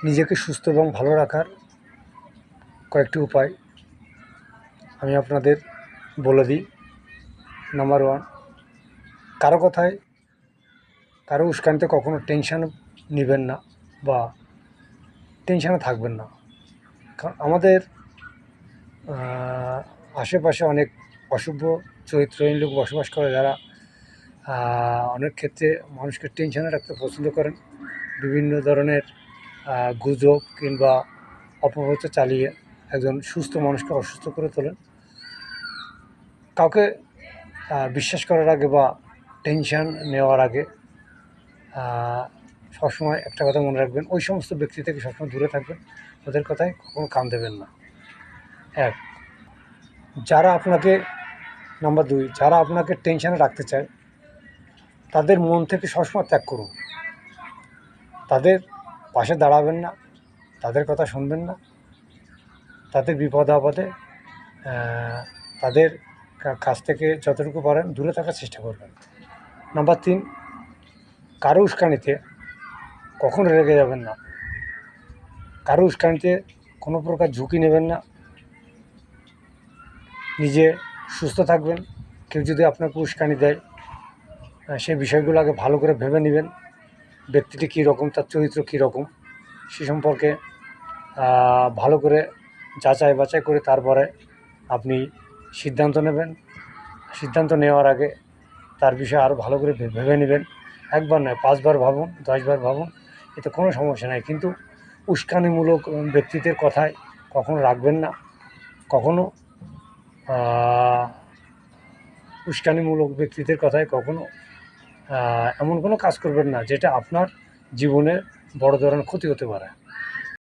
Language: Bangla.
নিজেকে সুস্থ এবং ভালো রাখার কয়েকটি উপায় আমি আপনাদের বলে দিই। নাম্বার 1, কারো কথায় কারো উস্কানিতে কখনো টেনশন নেবেন না বা টেনশনে থাকবেন না। কারণ আমাদের আশেপাশে অনেক অশুভ চরিত্রহীন লোক বসবাস করে, যারা অনেক ক্ষেত্রে মানুষকে টেনশনে রাখতে পছন্দ করেন। বিভিন্ন ধরনের গুজব কিংবা অপপ্রচার চালিয়ে একজন সুস্থ মানুষকে অসুস্থ করে তোলেন। কাউকে বিশ্বাস করার আগে বা টেনশন নেওয়ার আগে সবসময় একটা কথা মনে রাখবেন, ওই সমস্ত ব্যক্তি থেকে সবসময় দূরে থাকবেন, ওদের কথায় কখনো কান দেবেন না। এক, যারা আপনাকে নাম্বার 2, যারা আপনাকে টেনশনে রাখতে চায় তাদের মন থেকে সবসময় ত্যাগ করুন। তাদের পাশে দাঁড়াবেন না, তাদের কথা শুনবেন না, তাদের বিপদে আপদে তাদের কাছ থেকে যতটুকু পারেন দূরে থাকার চেষ্টা করবেন। নাম্বার 3, কারো উস্কানিতে কখনো রেগে যাবেন না। কারো উস্কানিতে কোনো প্রকার ঝুঁকি নেবেন না। নিজে সুস্থ থাকবেন। কেউ যদি আপনাকে উস্কানি দেয় সেই বিষয়গুলো আগে ভালো করে ভেবে নেবেন, ব্যক্তিটি কী রকম, তার চরিত্র কী রকম, সে সম্পর্কে ভালো করে যাচাই বাছাই করে তারপরে আপনি সিদ্ধান্ত নেবেন। সিদ্ধান্ত নেওয়ার আগে তার বিষয়ে আরও ভালো করে ভেবে নেবেন। একবার নয়, 5 বার ভাবুন, 10 বার ভাবুন, এতে কোনো সমস্যা নাই। কিন্তু উস্কানিমূলক ব্যক্তিদের কথায় কখনো রাখবেন না। কখনো উস্কানিমূলক ব্যক্তিদের কথায় কখনো এমন কোনো কাজ করবেন না যেটা আপনার জীবনে বড় ধরনের ক্ষতি হতে পারে।